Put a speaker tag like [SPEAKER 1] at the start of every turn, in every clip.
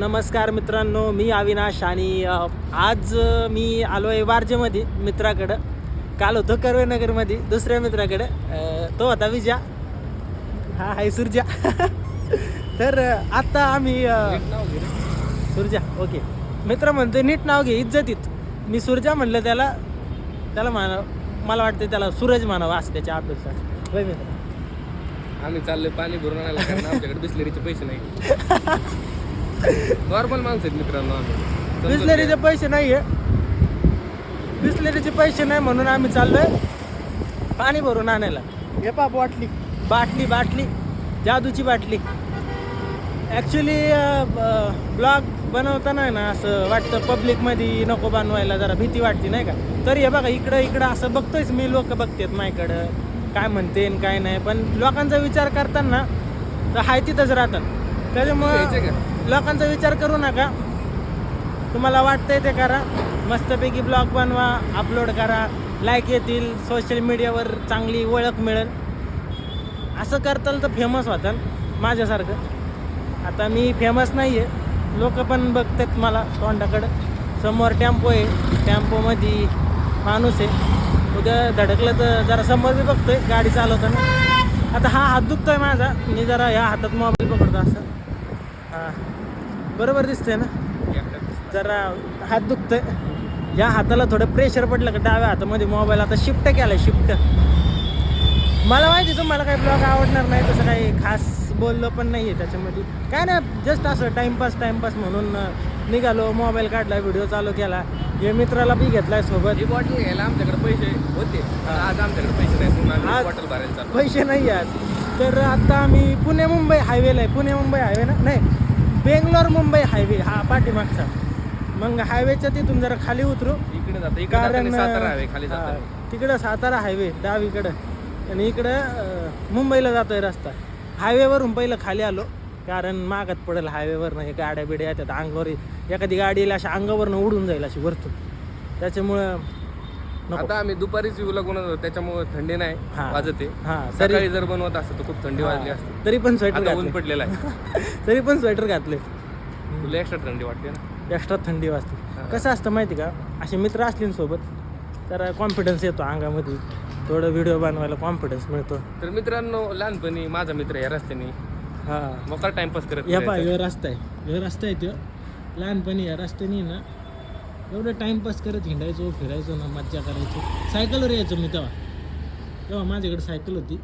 [SPEAKER 1] नमस्कार मित्रांनो, मी अविनाश आणि आज मी आलो आहे वारजेमध्ये मित्राकडं. काल होतो कर्वेनगरमध्ये दुसऱ्या मित्राकडं, तो होता विजा, हा आहे सुरजा. तर आत्ता आम्ही सुरजा ओके मित्र म्हणतो नीट नाव घे इज्जतीत. मी सुरजा म्हणलं त्याला मला वाटतं त्याला सूरज म्हणावं असं त्याच्या अपेक्षा. होय मित्र,
[SPEAKER 2] आम्ही चाललोय पाणी भरून आणायला कारण आमच्याकडे बिस्लरीचे पैसे नाही. नॉर्मल माणसं आहेत मित्रांनो आम्ही.
[SPEAKER 1] बिस्लरीचे पैसे नाही आहे, बिस्लरीचे पैसे नाही म्हणून आम्ही चाललोय पाणी भरून आणायला. हे पा बाटली जादूची बाटली. ॲक्च्युली ब्लॉग बनवताना आहे ना असं वाटतं पब्लिकमध्ये नको बनवायला, जरा भीती वाटते नाही का. तरी हे बघा इकडं असं बघतोयच मी, लोक बघतात माझ्याकडं काय म्हणते काय नाही, पण लोकांचा विचार करताना तर हाय तिथंच राहतात. त्याच्यामुळं लोकांचा विचार करू नका, तुम्हाला वाटतंय ते करा. मस्तपैकी ब्लॉग बनवा, अपलोड करा, लाईक येतील, सोशल मीडियावर चांगली ओळख मिळेल. असं करताल तर फेमस होताल माझ्यासारखं. आता मी फेमस नाही आहे, लोक पण बघतात मला तोंडाकडं. समोर टेम्पो आहे, टेम्पोमध्ये माणूस आहे, उद्या धडकलं तर जरा समोर बी बघतोय गाडी चालवताना. आता हा हात दुखतोय माझा, मी जरा ह्या हातात मोबाईल पकडतो असं. हां बरोबर दिसतंय ना, जरा हात दुखतोय. या हाताला थोडं प्रेशर पडलं का डाव्या हातामध्ये मोबाईल आता शिफ्ट केला शिफ्ट. मला माहिती तुम्हाला काही ब्लॉग आवडणार नाही, तसं काही खास बोललो पण नाही आहे त्याच्यामध्ये. काय नाही, जस्ट असं टाईमपास म्हणून निघालो, मोबाईल काढला, व्हिडिओ चालू केला. हे मित्राला बी घेतलाय सोबत.
[SPEAKER 2] ही बॉटल घ्यायला आमच्याकडे पैसे होते, आज आमच्याकडे पैसे नाही म्हणून आम्ही बॉटल भरायला चाललो.
[SPEAKER 1] पैसे नाही आहेत. तर आता आम्ही पुणे मुंबई हायवेला आहे. पुणे मुंबई हायवे ना, नाही बेंगलोर मुंबई हायवे हा पाठीमागचा. मग हायवेच्या तिथून जरा खाली उतरू,
[SPEAKER 2] इकडे जातं
[SPEAKER 1] कारण
[SPEAKER 2] सातारा हायवे खाली जातं.
[SPEAKER 1] तिकडं सातारा हायवे डावीकडं आणि इकडं मुंबईला जातोय रस्ता. हायवेवरून पहिलं खाली आलो कारण मागात पडेल हायवेवरनं. हे गाड्या बिड्या येतात अंगावर, एखादी गाडी येईल अशा अंगावरनं उडून जाईल अशी वरतून, त्याच्यामुळं नको.
[SPEAKER 2] आता आम्ही दुपारीच व्हिडिओ बनवत होतो त्याच्यामुळे थंडी नाही वाजते.
[SPEAKER 1] हां
[SPEAKER 2] सकाळी जर बनवत असतं तर खूप थंडी वाजली असते.
[SPEAKER 1] तरी पण स्वेटर
[SPEAKER 2] आता ऊन
[SPEAKER 1] घातले,
[SPEAKER 2] पडलेलं आहे.
[SPEAKER 1] तरी पण स्वेटर घातले.
[SPEAKER 2] तुला एक्स्ट्रा थंडी वाटते ना.
[SPEAKER 1] एक्स्ट्रा थंडी वाजते. कसं असतं माहिती का, असे मित्र असले ना सोबत तर कॉन्फिडन्स येतो अंगामध्ये, थोडं व्हिडिओ बनवायला कॉन्फिडन्स मिळतो.
[SPEAKER 2] तर मित्रांनो, लहानपणी माझा मित्र या रस्त्याने
[SPEAKER 1] हां
[SPEAKER 2] मोका टाइमपास करत
[SPEAKER 1] या पा ह्यो रस्ता आहे तो. लहानपणी या रस्त्याने ना एवढं टाईमपास करत हिंडायचो, फिरायचो ना, मज्जा करायचो. सायकलवर यायचो मी तेव्हा माझ्याकडे सायकल होती.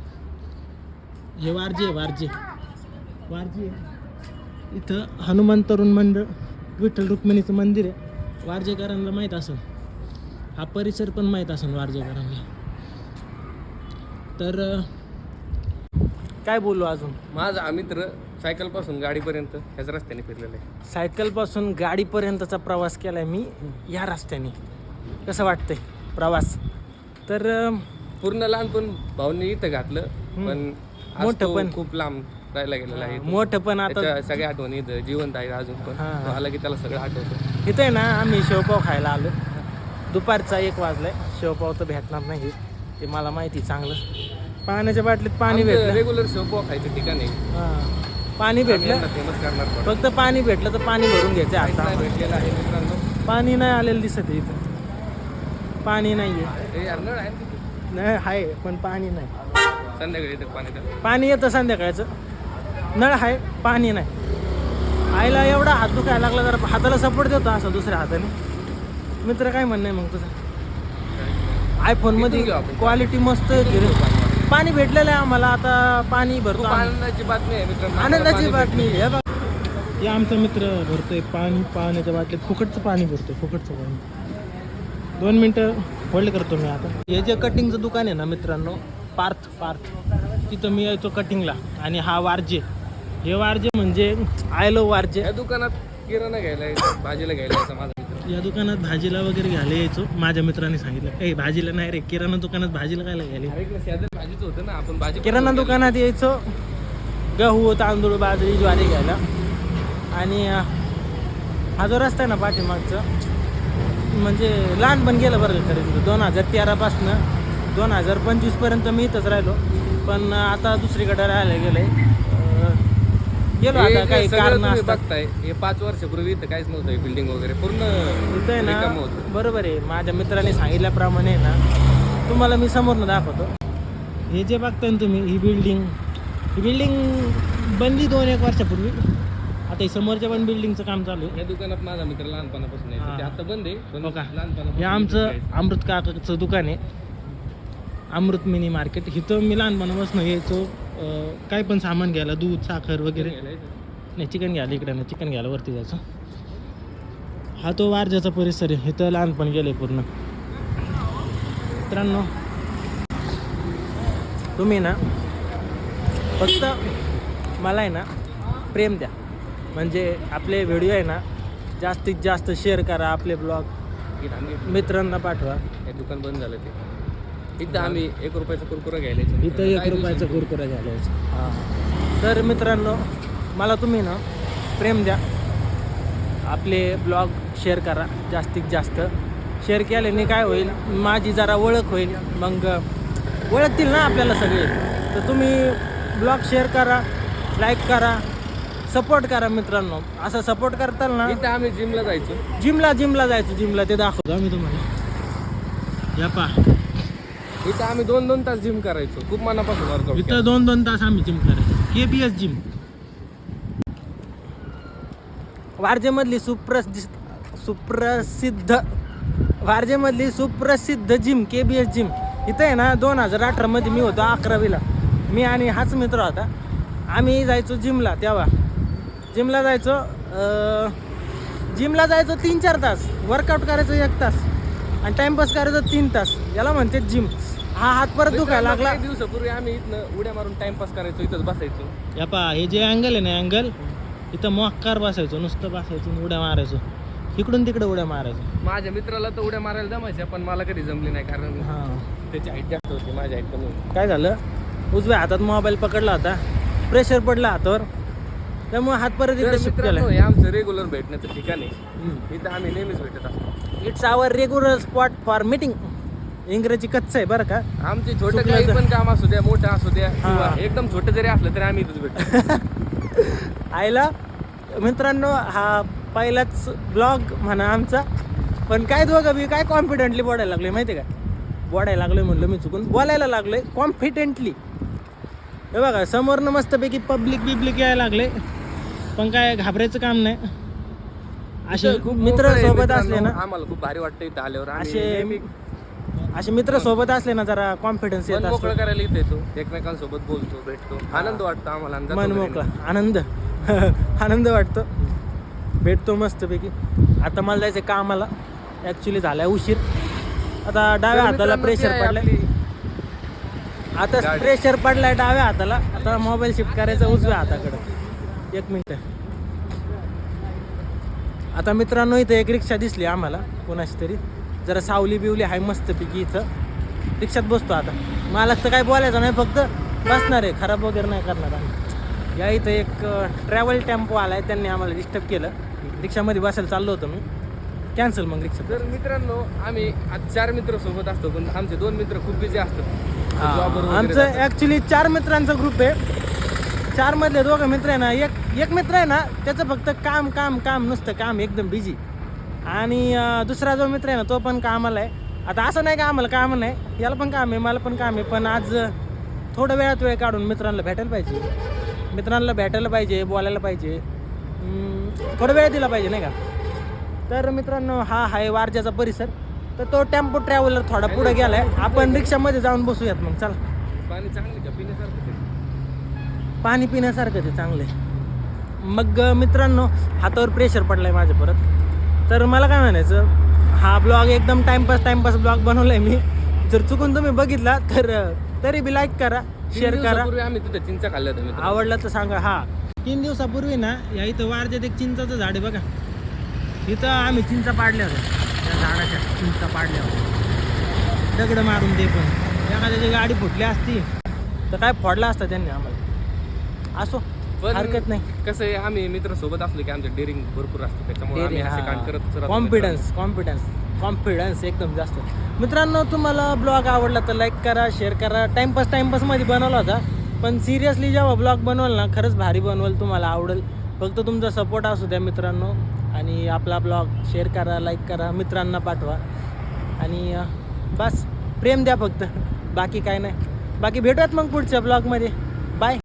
[SPEAKER 1] हे वारजे इथं हनुमान तरुण मंडळ, विठ्ठल रुक्मिणीचं मंदिर आहे. वारजेकरांना माहीत असेल, हा परिसर पण माहीत असेल वारजेकरांना. तर काय बोलू अजून.
[SPEAKER 2] माझा हा मित्र सायकल पासून गाडीपर्यंत ह्याच रस्त्याने फिरलेला आहे.
[SPEAKER 1] सायकलपासून गाडीपर्यंतचा प्रवास केला आहे मी या रस्त्याने. कसं वाटतंय प्रवास. तर
[SPEAKER 2] पूर्ण लहानपण भाऊंनी इथं घातलं, पण
[SPEAKER 1] मोठं पण
[SPEAKER 2] खूप लांब राहायला गेलेला आहे.
[SPEAKER 1] मोठं पण आता
[SPEAKER 2] सगळ्या आठवणी इथं जिवंत आहे अजून पण. तो आला की त्याला सगळं आठवतं.
[SPEAKER 1] इथं आहे ना, आम्ही शेवपाव खायला आलो. दुपारचा 1 वाजलाय. शेवपाव तर भेटणार नाही ते मला माहिती चांगलं. पाण्याच्या बाटलीत पाणी भेटलं,
[SPEAKER 2] रेग्युलर शेवपाव खायचं ठिकाण आहे.
[SPEAKER 1] पाणी भेटलं,
[SPEAKER 2] फेमस करणार
[SPEAKER 1] फक्त पाणी भेटलं तर पाणी भरून घ्यायचं. आता
[SPEAKER 2] भेटलेलं आहे मित्रांनो.
[SPEAKER 1] पाणी नाही आलेलं दिसत इथं, पाणी नाही आहे.
[SPEAKER 2] नळ आहे तिथे.
[SPEAKER 1] नाही आहे पण पाणी नाही.
[SPEAKER 2] संध्याकाळी येतं
[SPEAKER 1] पाणी येतं संध्याकाळचं. नळ आहे, पाणी नाही. आईला एवढा हात दुखायला लागला, जरा हाताला सपोर्ट देतो असं दुसऱ्या हाताने. मित्र काय म्हणणं आहे मग तुझं. आयफोनमध्ये क्वालिटी मस्त आहे. पाणी भेटलेलं आहे आम्हाला, आता पाणी भरतो.
[SPEAKER 2] आनंदाची बातमी आहे मित्रांनो,
[SPEAKER 1] आनंदाची बातमी आहे. हे आमचा मित्र भरतोय पाणी, पाण्याच्या बाटलीत फुकटचं पाणी भरतोय, फुकटचं पाणी. 2 मिनटं होल्ड करतो मी. आता हे जे कटिंगचं दुकान आहे ना मित्रांनो, पार्थ तिथं मी यायचो कटिंगला. आणि हा वारजे, हे वारजे म्हणजे आय लव्ह वारजे.
[SPEAKER 2] या दुकानात किराणा घ्यायला, भाजीला घ्यायला यायचा माझा मित्र.
[SPEAKER 1] या दुकानात भाजीला वगैरे घ्यायला यायचो. माझ्या मित्राने सांगितलं भाजीला नाही रे, किराणा दुकानात भाजीला घ्यायला घ्यायला.
[SPEAKER 2] भाजीच होतं ना, आपण भाजी
[SPEAKER 1] किराणा दुकानात यायचो, गहू, तांदूळ, बाजरी, ज्वारी घ्यायला. आणि हा जो रस्ता आहे ना पाठीमागचं, म्हणजे लहानपण गेलं बरं खरं. 2013पासनं 2025पर्यंत मी इथंच राहिलो, पण आता दुसरीकडे राहायला गेलो आहे. गेलो
[SPEAKER 2] हे
[SPEAKER 1] आता काही
[SPEAKER 2] सगळं
[SPEAKER 1] कारण
[SPEAKER 2] तुम्ही
[SPEAKER 1] असतात
[SPEAKER 2] बघताय हे 5 वर्षापूर्वी इथं काहीच नव्हतं बिल्डिंग वगैरे पूर्ण
[SPEAKER 1] इथं आहे
[SPEAKER 2] रिकामं
[SPEAKER 1] ना
[SPEAKER 2] होतं.
[SPEAKER 1] बरोबर आहे माझ्या मित्राने सांगितल्याप्रमाणे आहे ना तुम्हाला मी समोरनं दाखवतो. हे जे बघताय ना तुम्ही ही बिल्डिंग बनली 2-1 वर्षापूर्वी. आता ही समोरच्या पण बिल्डिंगचं काम चालू आहे.
[SPEAKER 2] या दुकानात माझा मित्र लहानपणापासून
[SPEAKER 1] हा.
[SPEAKER 2] आहे ते आता बंद आहे पण
[SPEAKER 1] हो का?
[SPEAKER 2] लहानपणापासून
[SPEAKER 1] हे आमचं अमृत काकाचं दुकान आहे, अमृत मिनी मार्केट. इथं मी लहानपणापासून यायचो काय पण सामान घ्यायला, दूध साखर वगैरे. नाही चिकन घ्यायला इकडे नाही, चिकन घ्यायला वरती जायचं. हा तो वारजाचा परिसर आहे, इथं लहानपण गेलं आहे पूर्ण. मित्रांनो तुम्ही ना फक्त मला आहे ना प्रेम द्या, म्हणजे आपले व्हिडिओ आहे ना जास्तीत जास्त शेअर करा, आपले ब्लॉग मित्रांना पाठवा.
[SPEAKER 2] हे दुकान बंद झालं ते इथं आम्ही 1 रुपयाचा कुरकुरा घ्यायला यायचो.
[SPEAKER 1] इथं 1 रुपयाचा कुरकुरा घालायचा. हां तर मित्रांनो मला तुम्ही ना प्रेम द्या, आपले ब्लॉग शेअर करा जास्तीत जास्त. शेअर केल्याने काय होईल, माझी जरा ओळख होईल, मग ओळखतील ना आपल्याला सगळे. तर तुम्ही ब्लॉग शेअर करा, लाईक करा, सपोर्ट करा मित्रांनो. असं सपोर्ट करताल ना.
[SPEAKER 2] इथं आम्ही जिमला जायचो.
[SPEAKER 1] जिमला जायचो, जिमला ते दाखवतो आम्ही तुम्हाला. या पा
[SPEAKER 2] इथं आम्ही 2-2 तास जिम करायचो, खूप मनापासून वर्कआउट.
[SPEAKER 1] इथं 2-2 तास आम्ही जिम करायचो. KBS जिम वारजेमधली सुप्रसिद्ध जिम KBS जिम. इथं आहे ना 2018 मध्ये मी होतो 11वीला. मी आणि हाच मित्र होता, आम्ही जायचो जिमला. तेव्हा जिमला जायचो 3-4 तास, वर्कआउट करायचो 1 तास आणि टाइमपास करायचो 3 तास. याला म्हणते जिम. हा हात परत दुखायला लागला.
[SPEAKER 2] काही दिवसापूर्वी आम्ही इथनं उड्या मारून टाइमपास करायचो, इथंच बसायचो.
[SPEAKER 1] या पा हे जे अँगल आहे ना, अँगल इथं मोक्कार बसायचो, नुसतं बसायचो, उड्या मारायचो, इकडून तिकडे उड्या मारायचो.
[SPEAKER 2] माझ्या मित्राला तर उड्या मारायला जमायच्या, पण मला कधी जमली नाही कारण
[SPEAKER 1] हां
[SPEAKER 2] त्याची हाईट जास्त होती, माझी हाईट कमी होती.
[SPEAKER 1] काय झालं, उजव्या हातात मोबाईल पकडला होता, प्रेशर पडला हातावर, त्यामुळे हात परत इकडे शिफ्ट केला.
[SPEAKER 2] हे आमचं रेग्युलर भेटण्याचं ठिकाण आहे, इथं आम्ही नेहमीच भेटत असतो.
[SPEAKER 1] It's our regular spot for meeting. इंग्रजी कच्चं आहे बरं का.
[SPEAKER 2] आमची छोटं
[SPEAKER 1] चुकलं
[SPEAKER 2] काही
[SPEAKER 1] तर-
[SPEAKER 2] पण काम असू द्या, मोठं असू द्या,
[SPEAKER 1] हा.
[SPEAKER 2] किंवा एकदम छोटं जरी असलं तरी आम्ही इथंच भेटतो.
[SPEAKER 1] आईला मित्रांनो हा पहिलाच ब्लॉग म्हणा आमचा, पण काय दोघं बी काय कॉन्फिडेंटली बोलायला लागले माहिती आहे का. बोलायला लागलोय म्हणलं मी चुकून, बोलायला लागलोय कॉन्फिडेंटली. हे बघा समोरनं मस्तपैकी पब्लिक यायला लागले, पण काय घाबरायचं काम नाही. असे
[SPEAKER 2] इथं खूप
[SPEAKER 1] मित्र
[SPEAKER 2] मोकळं आहे
[SPEAKER 1] सोबत
[SPEAKER 2] मित्रांनो.
[SPEAKER 1] असले ना,
[SPEAKER 2] आम्हाला खूप भारी वाटतं इथं आल्यावर. आम्ही
[SPEAKER 1] असे
[SPEAKER 2] नेहमी
[SPEAKER 1] असे मित्र सोबत असले ना जरा कॉन्फिडन्स येत
[SPEAKER 2] मन
[SPEAKER 1] असतो.
[SPEAKER 2] मोकळं करायला इथं येतो, एकमेकांसोबत बोलतो, भेटतो, आनंद वाटतो आम्हाला. आणि जातो
[SPEAKER 1] मन
[SPEAKER 2] घरी.
[SPEAKER 1] मोकळा आनंद आनंद वाटतो, भेटतो मस्तपैकी. आता मला जायचं कामाला, ॲक्च्युली झालाय उशीर. आता डाव्या
[SPEAKER 2] तर
[SPEAKER 1] हाताला
[SPEAKER 2] मित्रांनो, ती
[SPEAKER 1] प्रेशर
[SPEAKER 2] आहे
[SPEAKER 1] पडलाय,
[SPEAKER 2] आपली
[SPEAKER 1] आता
[SPEAKER 2] गाडी.
[SPEAKER 1] प्रेशर पडलाय डाव्या हाताला. आता मोबाईल शिफ्ट करायचा उजव्या हाताकडं. 1 मिनिट. आता मित्रांनो इथं एक रिक्षा दिसली आम्हाला कोणाची तरी, जरा सावली बिवली आहे मस्तपैकी. इथं रिक्षात बसतो. आता मला तर काय बोलायचं नाही, फक्त बसणार आहे, खराब वगैरे नाही करणार आम्ही. या इथं एक ट्रॅव्हल टेम्पो आला आहे, त्यांनी आम्हाला डिस्टर्ब केलं. रिक्षामध्ये बसायला चाललो होतो मी, कॅन्सल मग रिक्षा.
[SPEAKER 2] तर मित्रांनो आम्ही आज 4 मित्र सोबत असतो, पण आमचे 2 मित्र खूप बिझी असतात. जॉबवर वगैरे
[SPEAKER 1] आमचं
[SPEAKER 2] जातात.
[SPEAKER 1] ॲक्च्युली 4 मित्रांचा ग्रुप आहे. 4 मधले 2 मित्र आहे ना, एक मित्र आहे ना त्याचं फक्त काम काम काम, नुसतं काम, एकदम बिझी. आणि दुसरा जो मित्र आहे ना तो पण कामाला आहे. आता असं नाही का आम्हाला काम नाही, याला पण काम आहे, मला पण काम आहे, पण आज थोडं वेळ काढून मित्रांना भेटायला पाहिजे, बोलायला पाहिजे, थोडा वेळ दिला पाहिजे नाही का. तर मित्रांनो हा आहे वारजाचा परिसर. तर तो टेम्पो ट्रॅव्हलर थोडा पुढे गेलाय, आपण रिक्षामध्ये जाऊन बसूयात मग. चला,
[SPEAKER 2] पाणी चांगलं का पिण्यासारखं ते?
[SPEAKER 1] पाणी पिण्यासारखं ते चांगलं आहे. मग मित्रांनो हातावर प्रेशर पडलाय माझ्या परत. तर मला काय म्हणायचं, हा ब्लॉग एकदम टाइमपास ब्लॉग बनवलाय मी. जर चुकून तुम्ही बघितला तर तरी बी लाईक करा,
[SPEAKER 2] 3
[SPEAKER 1] शेअर करा,
[SPEAKER 2] दिवसापूर्वी आम्ही तिथं चिंचा खाल्ल्या होत्या मित्रांनो.
[SPEAKER 1] आवडला तर सांगा. हा 3 दिवसापूर्वी ना या इथं वारजात एक चिंचाचं झाड आहे बघा, इथं आम्ही चिंचा पाडल्या होत्या. त्या झाडाच्या चिंचा पाडल्या होत्या, दगड मारून. ते पण एखाद्याची गाडी फुटली असती तर काय फोडला असता त्यांनी आम्हाला. असो,
[SPEAKER 2] पण
[SPEAKER 1] हरकत नाही.
[SPEAKER 2] कसं आहे, आम्ही मित्र सोबत असलो की आमचं डेअरिंग भरपूर असतं, त्याच्यामुळे आम्ही असे काम करत राहतो.
[SPEAKER 1] कॉन्फिडन्स एकदम जास्त. मित्रांनो तुम्हाला ब्लॉग आवडला तर लाईक करा, शेअर करा. टाइमपास मध्ये बनवला होता, पण सिरियसली जेव्हा ब्लॉग बनवाल ना खरंच भारी बनवाल, तुम्हाला आवडेल. फक्त तुमचा सपोर्ट असू द्या मित्रांनो. आणि आपला ब्लॉग शेअर करा, लाईक करा, मित्रांना पाठवा. आणि बस प्रेम द्या फक्त, बाकी काय नाही. बाकी भेटूयात मग पुढच्या ब्लॉगमध्ये. बाय.